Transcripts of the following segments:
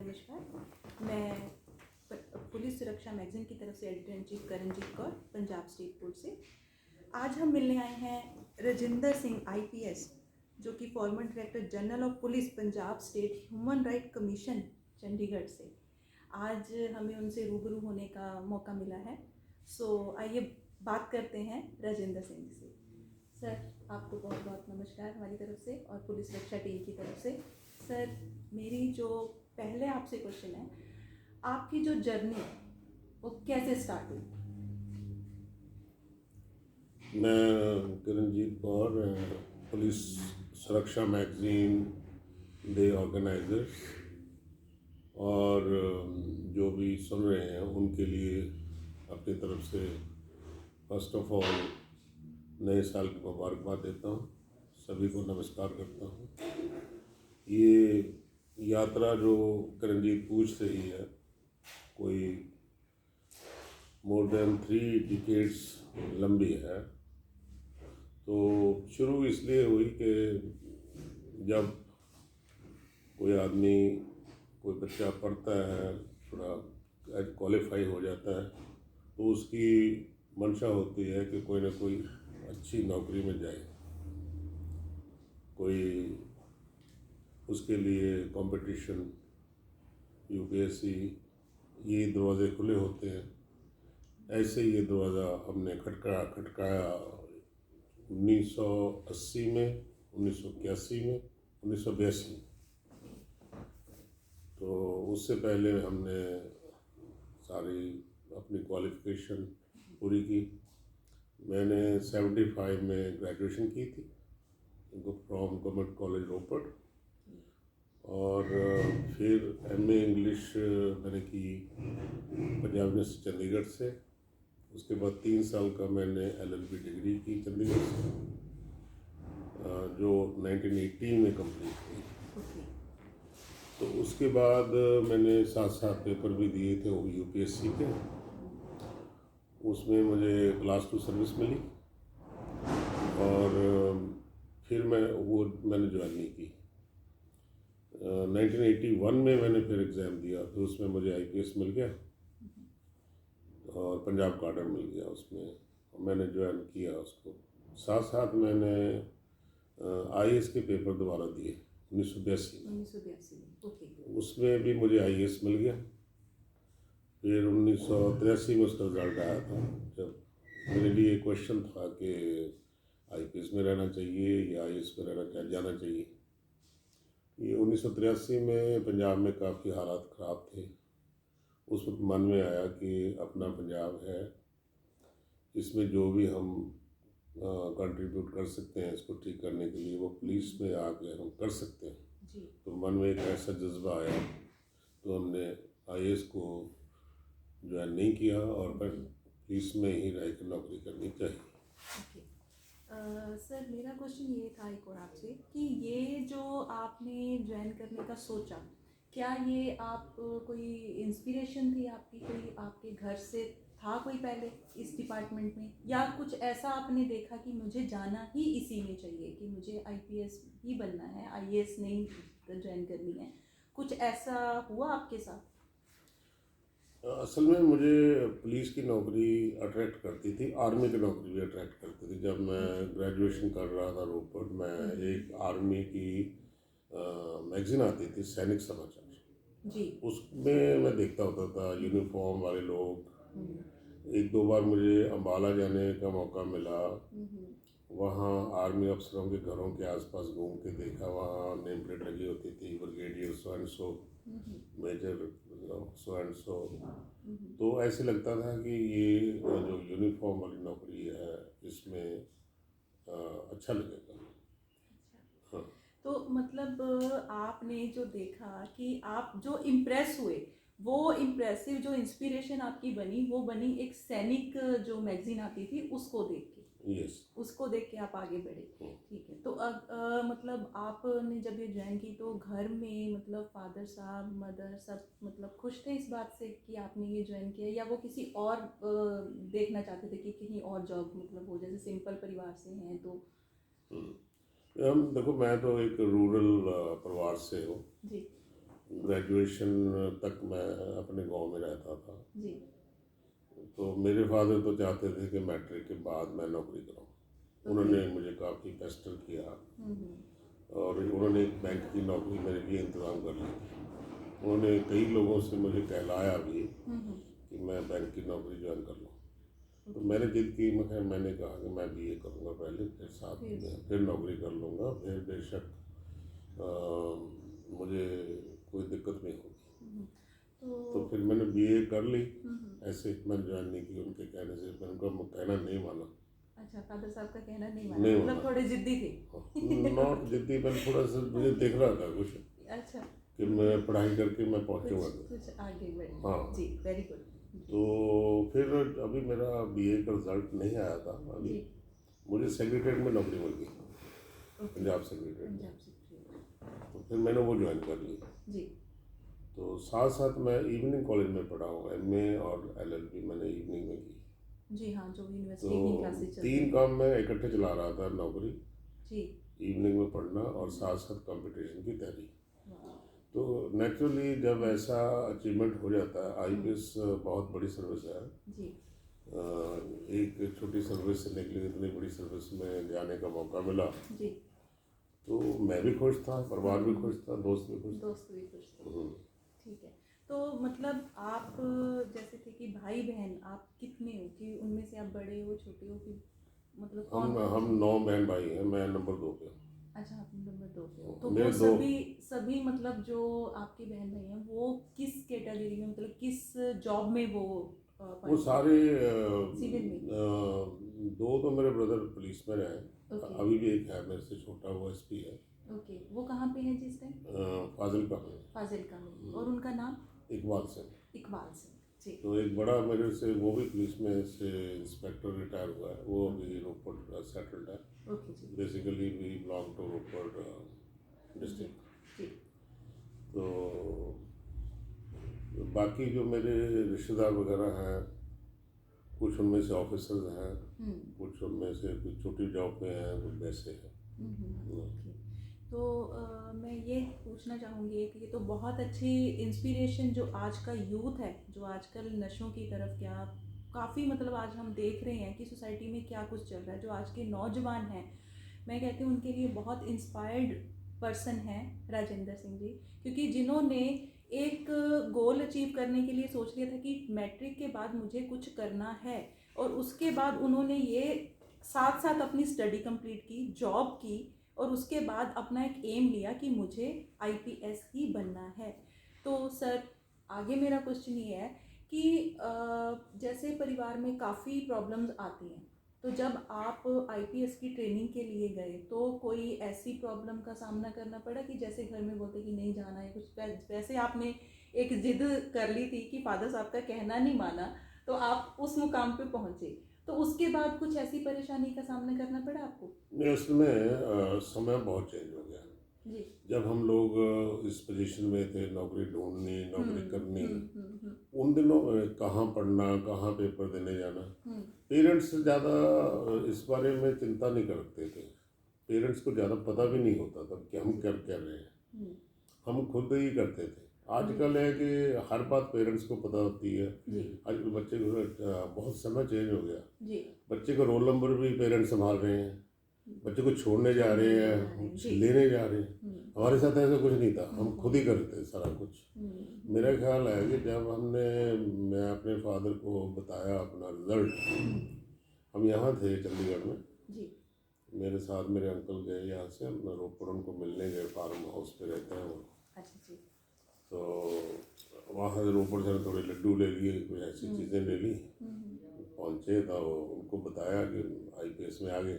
नमस्कार, मैं पुलिस सुरक्षा मैगजीन की तरफ से editor in chief Karanjeet Kaur, Punjab state board से। आज हम मिलने आए हैं राजिंदर सिंह आईपीएस, जो कि farmer director general of police Punjab state human right commission Chandigarh से। आज हमें उनसे रूबरू होने का मौका मिला है। आइए बात करते हैं राजिंदर सिंह जी से। सर, आपको बहुत बहुत नमस्कार हमारी तरफ से और पुलिस सुरक्षा टीम की तरफ से। सर, मेरी जो पहले आपसे क्वेश्चन है, आपकी जो जर्नी वो कैसे स्टार्ट हुई? मैं किरणजीत कौर, पुलिस सुरक्षा मैगजीन दे ऑर्गेनाइजर्स और जो भी सुन रहे हैं उनके लिए अपनी तरफ से फर्स्ट ऑफ ऑल नए साल की मुबारकबाद देता हूँ। सभी को नमस्कार करता हूँ। ये यात्रा जो किरणजीत पूछ रही है, कोई मोर देन 3 डिकेड्स लंबी है। तो शुरू इसलिए हुई कि जब कोई आदमी, कोई बच्चा पढ़ता है, थोड़ा क्वालिफाई हो जाता है, तो उसकी मंशा होती है कि कोई ना कोई अच्छी नौकरी में जाए। कोई उसके लिए कंपटीशन, यूपीएससी, ये दरवाज़े खुले होते हैं। ऐसे ये दरवाज़ा हमने खटकाया 1980 में, 1981 में, 1982 में। तो उससे पहले हमने सारी अपनी क्वालिफ़िकेशन पूरी की। मैंने 75 में ग्रेजुएशन की थी फ्रॉम गवर्नमेंट कॉलेज रोपड़, और फिर एमए इंग्लिश मैंने की पंजाब यूनिवर्सिटी चंडीगढ़ से। उसके बाद 3 साल का मैंने एलएलबी डिग्री की चंडीगढ़ से, जो 1980 में कंप्लीट हुई। तो उसके बाद मैंने साथ साथ पेपर भी दिए थे वो यूपीएससी के। उसमें मुझे क्लास 2 सर्विस मिली और फिर मैंने ज्वाइन नहीं की। 1981 में मैंने फिर एग्ज़ाम दिया, तो उसमें मुझे आईपीएस मिल गया और पंजाब गार्डन मिल गया। उसमें मैंने ज्वाइन किया उसको। साथ साथ मैंने आईएएस के पेपर दोबारा दिए 1982 में। उसमें भी मुझे आईएएस मिल गया। फिर 1983 में उसका रिजल्ट आया था, जब मेरे लिए क्वेश्चन था कि आईपीएस में रहना चाहिए या आईएएस में जाना चाहिए। ये 1983 में पंजाब में काफ़ी हालात ख़राब थे। उस वक्त मन में आया कि अपना पंजाब है, इसमें जो भी हम कंट्रीब्यूट कर सकते हैं इसको ठीक करने के लिए, वो पुलिस में आके हम कर सकते हैं। तो मन में एक ऐसा जज्बा आया, तो हमने आईएएस को ज्वाइन नहीं किया और फिर पुलिस में ही रह कर नौकरी करनी चाहिए। सर, मेरा क्वेश्चन ये था एक और आपसे कि ये जो आपने ज्वाइन करने का सोचा, क्या ये आप कोई इंस्पिरेशन थी आपकी, कोई आपके घर से था कोई पहले इस डिपार्टमेंट में, या कुछ ऐसा आपने देखा कि मुझे जाना ही इसी में चाहिए, कि मुझे आईपीएस ही बनना है, आईएएस नहीं ज्वाइन करनी है? कुछ ऐसा हुआ आपके साथ? असल में मुझे पुलिस की नौकरी अट्रैक्ट करती थी, आर्मी की नौकरी भी अट्रैक्ट करती थी। जब मैं ग्रेजुएशन कर रहा था रोपड़ में, एक आर्मी की मैगजीन आती थी, सैनिक समाचार जी। उसमें मैं देखता होता था यूनिफॉर्म वाले लोग। एक दो बार मुझे अम्बाला जाने का मौका मिला। वहाँ आर्मी अफसरों के घरों के आसपास घूम के देखा, वहाँ नेम प्लेट लगी होती थी, brigadier so and so, major so and so. तो ऐसे लगता था कि ये जो यूनिफॉर्म वाली नौकरी है, इसमें अच्छा लगेगा। हाँ। तो मतलब आपने जो देखा कि आप जो इम्प्रेस हुए, वो इम्प्रेसिव जो इंस्पिरेशन आपकी बनी, वो बनी एक सैनिक जो मैगजीन आती थी उसको देख के। यस। उसको देख के आप आगे बढ़े। ठीक है। तो अब मतलब आपने जब ये ज्वाइन की तो घर में मतलब फादर साहब, मदर सब मतलब खुश थे इस बात से कि आपने ये ज्वाइन किया, या वो किसी और देखना चाहते थे कि कहीं और जॉब मतलब हो, जैसे सिंपल परिवार से हैं तो? हम देखो, मैं तो एक रूरल परिवार से हूँ जी। ग्रेजुएशन तक मैं अपने गांव में रहता था। जी। तो मेरे फादर तो चाहते थे कि मैट्रिक के बाद मैं नौकरी करूं। उन्होंने मुझे काफ़ी पेस्टर किया और उन्होंने एक बैंक की नौकरी मेरे लिए इंतज़ाम कर ली थी। उन्होंने कई लोगों से मुझे कहलाया भी कि मैं बैंक की नौकरी ज्वाइन कर लूँ। तो मैंने जिद की, मैंने कहा कि मैं बीए करूँगा पहले, फिर साथ में फिर नौकरी कर लूँगा, फिर बेशक मुझे कोई दिक्कत नहीं होगी। तो फिर मैंने बीए कर ली। ऐसे मैंने ज्वाइन नहीं की उनके कहने से, मैंने उनका कहना नहीं माना। अच्छा, फादर साहब का कहना नहीं माना, मतलब थोड़े जिद्दी थे। नॉट जिद्दी, पर थोड़ा सा मुझे दिख रहा था कुछ। अच्छा, कि मैं पढ़ाई करके मैं पहुंचूंगा। कुछ आगे बढ़े। हाँ जी, वेरी गुड। तो फिर अभी मेरा बीए का रिजल्ट नहीं आया था अभी। मुझे सेक्रेटरीट में नौकरी मिल गई, पंजाब सेक्रेटरीट में। तो फिर मैंने वो ज्वाइन कर ली जी। तो साथ साथ मैं इवनिंग कॉलेज में पढ़ा हूँ, एमए और एलएलबी मैंने इवनिंग में की। जी हाँ, जो यूनिवर्सिटी तो की क्लासेस चलती 3 काम मैं इकट्ठे चला रहा था, नौकरी, जी, इवनिंग में पढ़ना और साथ साथ कंपटीशन की तैयारी। तो नेचुरली जब ऐसा अचीवमेंट हो जाता है, आईपीएस बहुत बड़ी सर्विस है जी। एक छोटी सर्विस से निकली इतनी बड़ी सर्विस में जाने का मौका मिला जी। तो मैं भी खुश था, परिवार भी खुश था, दोस्त भी खुश था। ठीक है। तो मतलब आप जैसे थे कि भाई बहन आप कितने हो, कि उनमें से आप बड़े हो, छोटे हो, कि मतलब हम 9 बहन भाई हैं, मैं नंबर 2 पे हूँ। अच्छा, आप नंबर 2 पे हो। तो मेरे वो दो सभी मतलब जो आपके बहन भाई हैं वो किस कैटेगरी में, मतलब किस जॉब में वो वो सारे सिविल में? 2 तो मेरे ब्रदर पुलिस में रहे। अभी भी एक है मेरे से छोटा, वो एसपी है। ओके, वो कहाँ पे है जिस टाइम? फाजिलका में। फाजिलका में। और उनका नाम? इकबाल सिंह। इकबाल सिंह जी। तो एक बड़ा मेरे से, वो भी पुलिस में से इंस्पेक्टर रिटायर हुआ है, वो अभी रोपड़ सेटल्ड है। Okay ji. Basically we belong to Ropar district. तो बाकी जो मेरे रिश्तेदार वगैरह हैं, कुछ उनमें से ऑफिसर्स हैं, कुछ उनमें से कुछ छोटी जॉब पे हैं, कुछ वैसे हैं। ओके। तो मैं ये पूछना चाहूँगी कि ये तो बहुत अच्छी इंस्पिरेशन जो आज का यूथ है, जो आजकल नशों की तरफ क्या काफ़ी, मतलब आज हम देख रहे हैं कि सोसाइटी में क्या कुछ चल रहा है, जो आज के नौजवान हैं, मैं कहती हूँ उनके लिए बहुत इंस्पायर्ड पर्सन है राजेंद्र सिंह जी, क्योंकि जिन्होंने एक गोल अचीव करने के लिए सोच लिया था कि मैट्रिक के बाद मुझे कुछ करना है, और उसके बाद उन्होंने ये साथ साथ अपनी स्टडी कंप्लीट की, जॉब की, और उसके बाद अपना एक एम लिया कि मुझे आईपीएस ही बनना है। तो सर, आगे मेरा क्वेश्चन ये है कि जैसे परिवार में काफ़ी प्रॉब्लम्स आती हैं, तो जब आप आईपीएस की ट्रेनिंग के लिए गए तो कोई ऐसी प्रॉब्लम का सामना करना पड़ा कि जैसे घर में बोलते कि नहीं जाना है, कुछ वैसे आपने एक जिद कर ली थी कि फादर साहब का कहना नहीं माना, तो आप उस मुकाम पे पहुंचे, तो उसके बाद कुछ ऐसी परेशानी का सामना करना पड़ा आपको? नहीं, उसमें समय बहुत चेंज हो गया जी। जब हम लोग इस पोजीशन में थे, नौकरी ढूंढनी, नौकरी करनी। उन दिनों कहाँ पढ़ना, कहाँ पेपर देने जाना, पेरेंट्स ज़्यादा इस बारे में चिंता नहीं करते थे। पेरेंट्स को ज़्यादा पता भी नहीं होता था कि हम कर क्या रहे हैं, हम खुद ही करते थे। आजकल है कि हर बात पेरेंट्स को पता होती है। आजकल बच्चे को बहुत समय चेंज हो गया। बच्चे का रोल नंबर भी पेरेंट्स संभाल रहे हैं, बच्चे को छोड़ने जा रहे हैं, लेने जा रहे हैं। हमारे साथ ऐसा कुछ नहीं था, हम खुद ही करते सारा कुछ। मेरा ख्याल है कि जब मैं अपने फादर को बताया अपना रिजल्ट, हम यहाँ थे चंडीगढ़ में, मेरे साथ मेरे अंकल गए यहाँ से, हम रोपड़ उनको मिलने गए, फार्म हाउस पे रहते हैं वो। तो वहाँ से रोपड़ से थोड़े लड्डू ले लिए, कुछ ऐसी चीज़ें ले ली। पहुँचे तो उनको बताया कि आईपीएस में आ गए,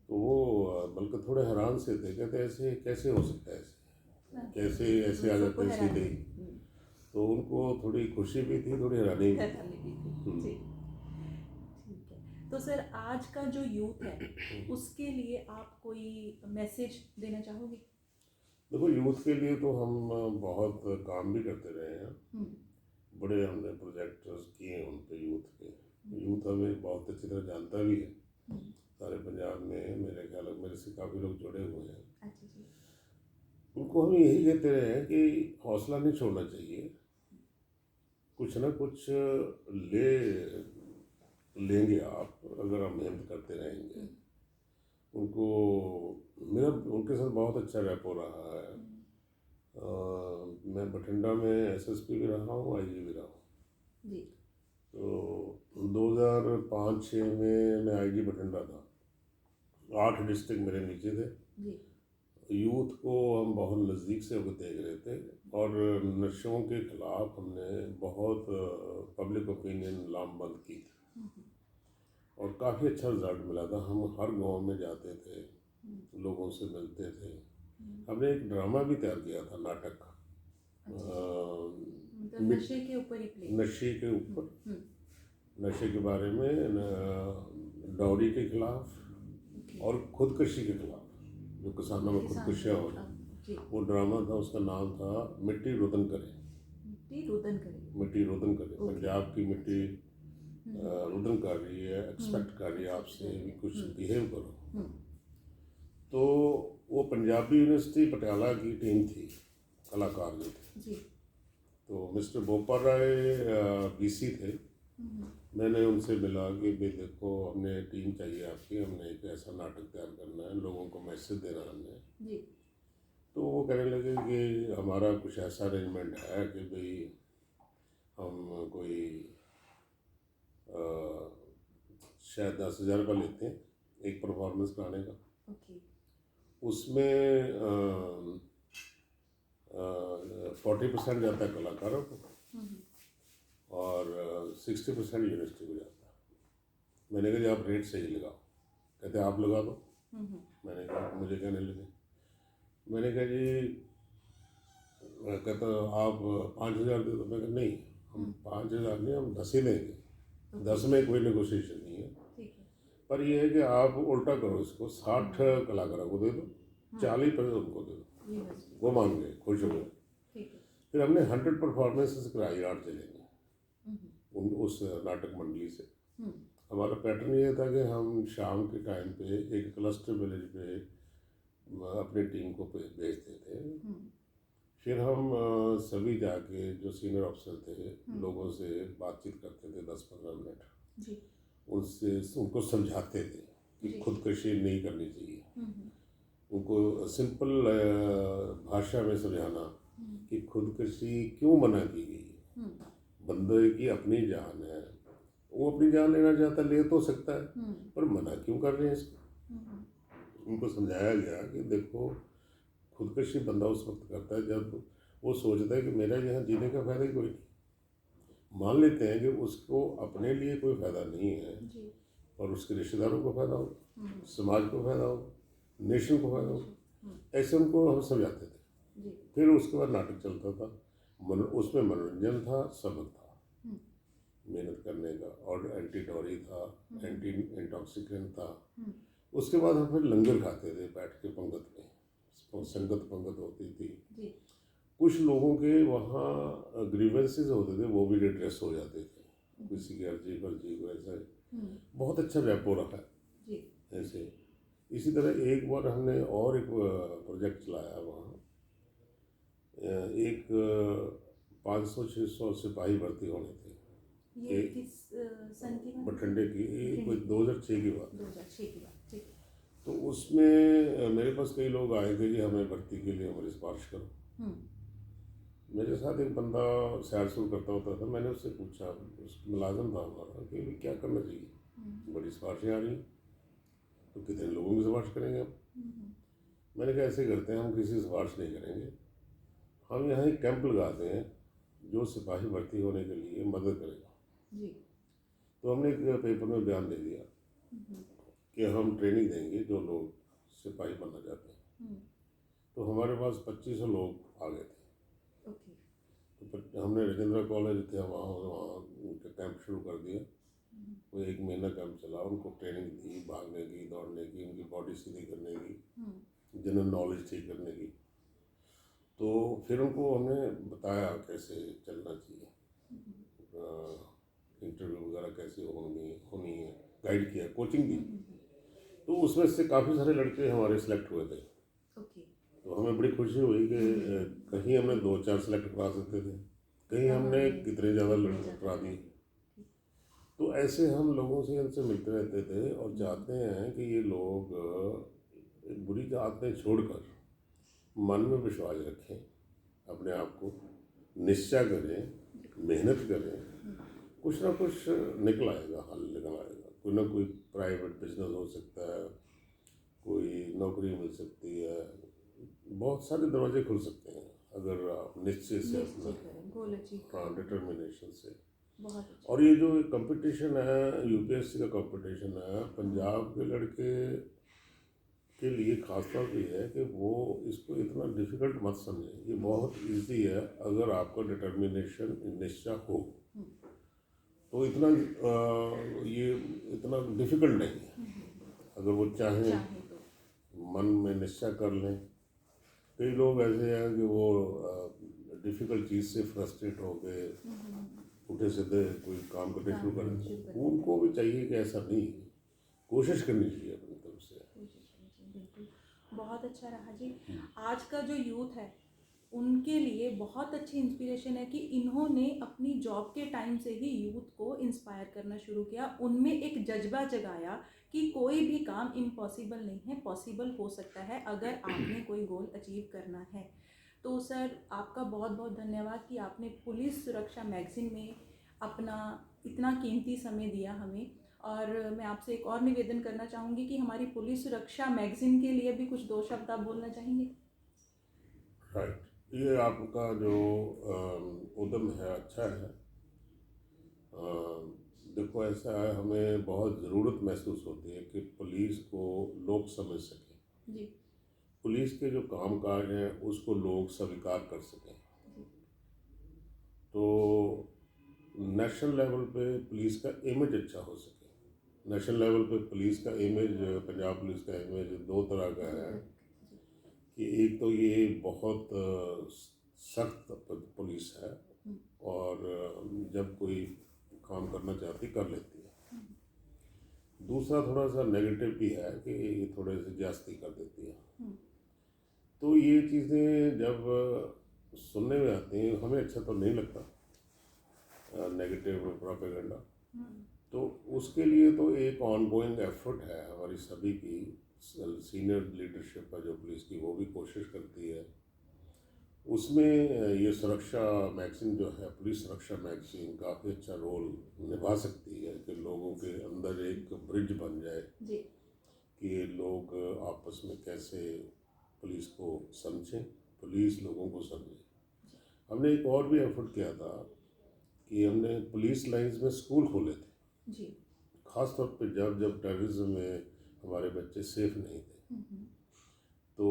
तो वो बल्कि थोड़े हैरान से थे, कहते ऐसे कैसे हो सकता है, कैसे ऐसे आ जाते हैं सीधे ही। तो उनको थोड़ी खुशी भी थी, थोड़ी हैरानी भी थी। ठीक है। तो सर, आज का जो यूथ है उसके लिए आप कोई मैसेज देना चाहोगे? देखो, यूथ के लिए तो हम बहुत काम भी करते रहे हैं, बड़े हमने प्रोजेक्ट्स किए हैं उन पे यूथ के। यूथ हमें बहुत अच्छी तरह जानता भी है, सारे पंजाब में मेरे ख्याल मेरे से काफ़ी लोग जुड़े हुए हैं। उनको हम यही कहते रहे हैं कि हौसला नहीं छोड़ना चाहिए, कुछ ना कुछ ले लेंगे आप अगर आप मेहनत करते रहेंगे। उनको मेरा उनके साथ बहुत अच्छा रैपो रहा है। मैं बठिंडा में एसएसपी भी रहा हूँ, आईजी भी रहा हूँ। जी। तो 2005-06 में मैं आईजी बठिंडा था, 8 डिस्ट्रिक्ट मेरे नीचे थे जी। यूथ को हम बहुत नज़दीक से होकर देख रहे थे और नशों के खिलाफ हमने बहुत पब्लिक ओपिनियन लामबंद की थी और काफ़ी अच्छा रिजल्ट मिला था। हम हर गांव में जाते थे, लोगों से मिलते थे। हमने एक ड्रामा भी तैयार किया था, नाटक मतलब नशे के ऊपर ही प्ले, नशे के ऊपर, नशे के बारे में, डॉरी के खिलाफ और खुदकशी के खिलाफ, जो किसानों में खुदकुशियाँ हो रही। वो ड्रामा था, उसका नाम था मिट्टी रोदन करे। मिट्टी रोदन करे, मिट्टी रोदन करे। पंजाब की मिट्टी रुदन कर रही है, एक्सपेक्ट कर रही है आपसे भी कुछ बिहेव करो। तो वो पंजाबी यूनिवर्सिटी पटियाला की टीम थी, कलाकार जो थे जी। तो मिस्टर बोपर राय बीसी थे। मैंने उनसे मिला कि भाई देखो, हमने टीम चाहिए आपकी, हमने एक ऐसा नाटक तैयार करना है, लोगों को मैसेज देना हमने जी। तो वो कहने लगे कि हमारा कुछ ऐसा अरेंजमेंट है कि भाई हम कोई शायद 10,000 रुपये लेते हैं एक परफॉर्मेंस कराने का। उसमें 40% जाता है कलाकारों को और 60% यूनिवर्सिटी को जाता है। मैंने कहा जी आप रेट सही लगाओ। कहते आप लगा दो। मैंने कहा, मुझे कहने लगे, मैंने कहा जी, कहता आप 5,000 दे दो। मैं कहा नहीं, हम 5,000 नहीं, हम 10 ही देंगे। 10 में कोई नेगोशिएशन नहीं है। पर ये है कि आप उल्टा करो इसको, 60 कलाकारों को दे दो, 40% उनको दे दो। वो मान गए, खुश हो गए। फिर हमने 100 परफॉर्मेंसेस कराई 8 जिले में उस नाटक मंडली से। हमारा पैटर्न ये था कि हम शाम के टाइम पे एक क्लस्टर विलेज पे अपनी टीम को भेजते थे। फिर हम सभी जाके जो सीनियर अफसर थे, लोगों से बातचीत करते थे 10-15 मिनट, उनसे उनको समझाते थे कि खुदकशी नहीं करनी चाहिए। उनको सिंपल भाषा में समझाना कि खुदकशी क्यों मना की गई है। बंदे की अपनी जान है, वो अपनी जान लेना चाहता, ले तो सकता है, पर मना क्यों कर रहे हैं इसको। उनको समझाया गया कि देखो, खुदकशी बंदा उस वक्त करता है जब वो सोचता है कि मेरा यहाँ जीने का फ़ायदा ही कोई नहीं। मान लेते हैं कि उसको अपने लिए कोई फ़ायदा नहीं है और उसके रिश्तेदारों को फ़ायदा होगा, समाज को फ़ायदा होगा, नेशन को फ़ायदा होगा। ऐसे उनको हम समझाते थे। फिर उसके बाद नाटक चलता था, उसमें मनोरंजन था, सबक था मेहनत करने का, और एंटी डॉरी था, एंटी इंटॉक्सिकेंट था। उसके बाद हम फिर लंगर खाते थे बैठ के पंगत में, संगत पंगत होती थी। कुछ लोगों के वहाँ ग्रीवेंसेस होते थे, वो भी रिड्रेस हो जाते थे, किसी की अर्जी फर्जी को। ऐसा बहुत अच्छा रैपो रखा है ऐसे। इसी तरह एक बार हमने और एक प्रोजेक्ट चलाया वहाँ, एक 500-600 सिपाही भर्ती होने थे। ये किस सन की बात? बठिंडे की, कोई 2006 की बात। 2006 की बात, ठीक है। तो उसमें मेरे पास कई लोग आए थे कि हमें भर्ती के लिए हमारी सिफारिश करो। मेरे साथ एक बंदा सैर सूर करता होता था। मैंने उससे पूछा, उस मुलाजिम था हमारा, कि भाई क्या करना चाहिए, बड़ी सिफारिशें आ रही हैं, तो कितने लोगों की सिफारिश करेंगे आप। मैंने कहा ऐसे करते हैं, हम किसी की सिफारिश नहीं करेंगे, हम यहाँ एक कैंप लगाते हैं जो सिपाही भर्ती होने के लिए मदद करेगा। तो हमने एक पेपर में बयान दे दिया कि हम ट्रेनिंग देंगे जो लोग सिपाही बनना चाहते हैं। तो हमारे पास 2500 लोग आ गए थे। तो हमने राजेंद्र कॉलेज थे वहाँ कैंप शुरू कर दिया। वो 1 महीना कैंप चला, उनको ट्रेनिंग दी, भागने की, दौड़ने की, उनकी बॉडी सीधी करने की, जनरल नॉलेज ठीक करने की। तो फिर उनको हमने बताया कैसे चलना चाहिए, इंटरव्यू वगैरह कैसे होनी है, गाइड किया, कोचिंग दी। तो उसमें से काफ़ी सारे लड़के हमारे सिलेक्ट हुए थे। तो तो हमें बड़ी खुशी हुई कि कहीं हमने 2-4 सेलेक्ट करा सकते थे, कहीं हमने कितने ज़्यादा करा दिए। तो ऐसे हम लोगों से इनसे मिलते रहते थे और चाहते हैं कि ये लोग बुरी आदतें छोड़कर मन में विश्वास रखें, अपने आप को निश्चय करें, मेहनत करें, कुछ ना कुछ निकल आएगा, हल निकल आएगा। कोई ना कोई प्राइवेट बिजनेस हो सकता है, कोई नौकरी मिल सकती है, बहुत सारे दरवाजे खुल सकते हैं अगर आप निश्चय से अपना गोल अचीव करें। डिटर्मिनेशन से। बहुत अच्छा। और ये जो कंपटीशन है, यूपीएससी का कंपटीशन है, पंजाब के लड़के के लिए खासतौर पे है कि वो इसको इतना डिफ़िकल्ट मत समझें। ये बहुत इजी है अगर आपका डिटर्मिनेशन निश्चय हो तो इतना ये इतना डिफ़िकल्ट नहीं है अगर वो चाहें मन में निश्चय कर लें। कई लोग ऐसे हैं कि वो डिफ़िकल्ट चीज़ से फ्रस्ट्रेट हो गए, उठे सीधे कोई काम करने शुरू कर देते हैं। उनको भी चाहिए कि ऐसा नहीं, कोशिश करनी चाहिए अपनी तरफ से। बिल्कुल, बहुत अच्छा रहा जी। आज का जो यूथ है उनके लिए बहुत अच्छी इंस्पिरेशन है कि इन्होंने अपनी जॉब के टाइम से ही यूथ को इंस्पायर करना शुरू किया, उनमें एक जज्बा जगाया कि कोई भी काम इम्पॉसिबल नहीं है, पॉसिबल हो सकता है अगर आपने कोई गोल अचीव करना है। तो सर आपका बहुत बहुत धन्यवाद कि आपने पुलिस सुरक्षा मैगज़ीन में अपना इतना कीमती समय दिया हमें। और मैं आपसे एक और निवेदन करना चाहूँगी कि हमारी पुलिस सुरक्षा मैगज़ीन के लिए भी कुछ 2 शब्द आप बोलना चाहेंगे? राइट, ये आपका जो उद्यम है अच्छा है। देखो ऐसा है, हमें बहुत ज़रूरत महसूस होती है कि पुलिस को लोग समझ सकें जी। पुलिस के जो कामकाज हैं उसको लोग स्वीकार कर सकें। तो नेशनल लेवल पे पुलिस का इमेज अच्छा हो सके। नेशनल लेवल पे पुलिस का इमेज, पंजाब पुलिस का इमेज 2 तरह का है कि एक तो ये बहुत सख्त पुलिस है और जब कोई काम करना चाहती कर लेती है। दूसरा थोड़ा सा नेगेटिव भी है कि ये थोड़े से ज्यादती कर देती है। तो ये चीज़ें जब सुनने में आती हैं हमें अच्छा तो नहीं लगता, नेगेटिव प्रोपेगेंडा। तो उसके लिए तो एक ऑनगोइंग एफर्ट है हमारी सभी की, सीनियर लीडरशिप का जो पुलिस की वो भी कोशिश करती है। उसमें ये सुरक्षा मैगज़ीन जो है, पुलिस सुरक्षा मैगज़ीन काफ़ी अच्छा रोल निभा सकती है कि लोगों के अंदर एक ब्रिज बन जाए जी। कि लोग आपस में कैसे पुलिस को समझें, पुलिस लोगों को समझे। हमने एक और भी एफर्ट किया था कि हमने पुलिस लाइंस में स्कूल खोले थे जी। ख़ास तौर पे जब टेररिज्म में हमारे बच्चे सेफ नहीं थे। तो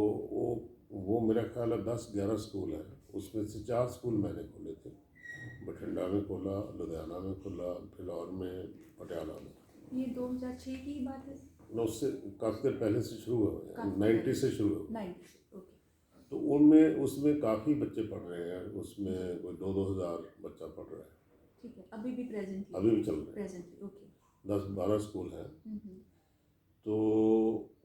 वो मेरा ख्याल है 10-11 स्कूल हैं, उसमें से 4 स्कूल मैंने खोले थे। बठिंडा में खोला, लुधियाना में खोला, फिलौर में, पटियाला में। ये 2006 की बात है? ना, उससे काफ़ी देर पहले से शुरू हुए, 90 से शुरू हुए। 90 से, ओके। तो उनमें उसमें काफ़ी बच्चे पढ़ रहे हैं, उसमें कोई 2-2 हज़ार बच्चा पढ़ रहा है। ठीक है, अभी भी प्रेजेंटली? अभी भी चल रहे हैं, प्रेजेंटली, ओके। 10-12 स्कूल हैं। तो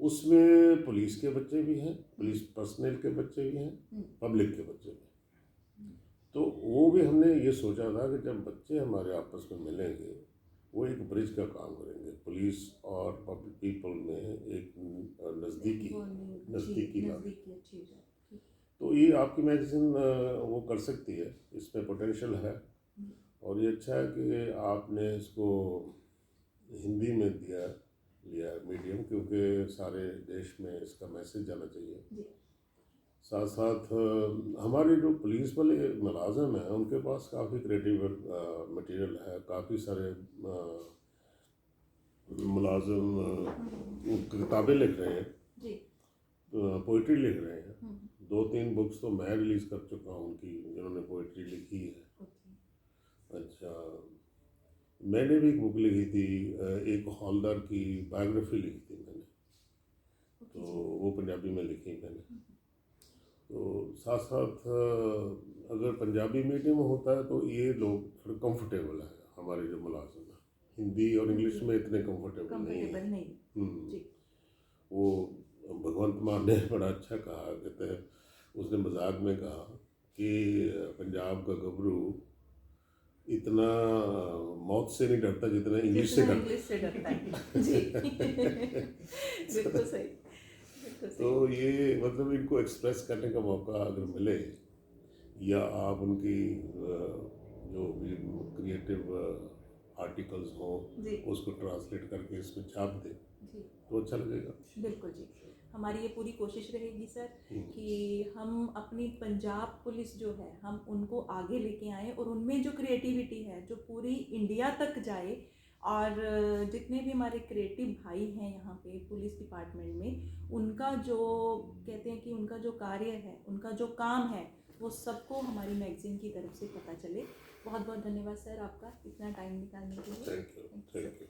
उसमें पुलिस के बच्चे भी हैं, पुलिस पर्सनल के बच्चे भी हैं, पब्लिक के बच्चे भी हैं। तो वो भी हमने ये सोचा था कि जब बच्चे हमारे आपस में मिलेंगे वो एक ब्रिज का काम करेंगे, पुलिस और पब्लिक पीपल में एक नज़दीकी लाने। तो ये आपकी मैगज़ीन वो कर सकती है, इसमें पोटेंशियल है। और ये अच्छा है कि आपने इसको हिंदी में लिया मीडियम, क्योंकि सारे देश में इसका मैसेज जाना चाहिए। साथ साथ हमारे जो पुलिस वाले मुलाजिम हैं उनके पास काफ़ी क्रिएटिव मटेरियल है। काफ़ी सारे मुलाजिम किताबें लिख रहे हैं, पोइट्री लिख रहे हैं। 2-3 बुक्स तो मैं रिलीज़ कर चुका हूँ उनकी, जिन्होंने पोइट्री लिखी है। अच्छा, मैंने भी एक बुक लिखी थी, एक हौलदार की बायोग्राफी लिखी थी मैंने, तो वो पंजाबी में लिखी मैंने। तो साथ साथ अगर पंजाबी मीडियम होता है तो ये लोग थोड़े कंफर्टेबल है, हमारे जो मुलाजिम हैं हिंदी और इंग्लिश में इतने कंफर्टेबल नहीं। वो भगवंत मान ने बड़ा अच्छा कहा, कहते हैं उसने मजाक में कहा कि पंजाब का गबरू इतना मौत से नहीं डरता जितना इंग्लिश से डरता है जी। बिल्कुल सही, बिल्कुल तो सही। ये मतलब इनको एक्सप्रेस करने का मौका अगर मिले, या आप उनकी जो भी क्रिएटिव आर्टिकल्स हों जी उसको ट्रांसलेट करके इसमें छाप दें जी, तो अच्छा लगेगा। बिल्कुल जी। हमारी ये पूरी कोशिश रहेगी सर हम्म, कि हम अपनी पंजाब पुलिस जो है हम उनको आगे लेके आएँ और उनमें जो क्रिएटिविटी है जो पूरी इंडिया तक जाए, और जितने भी हमारे क्रिएटिव भाई हैं यहाँ पे पुलिस डिपार्टमेंट में, उनका जो कहते हैं कि उनका जो कार्य है, उनका जो काम है, वो सबको हमारी मैगजीन की तरफ से पता चले। बहुत बहुत धन्यवाद सर आपका इतना टाइम निकालने के लिए। Thank you, thank you thank sir. You.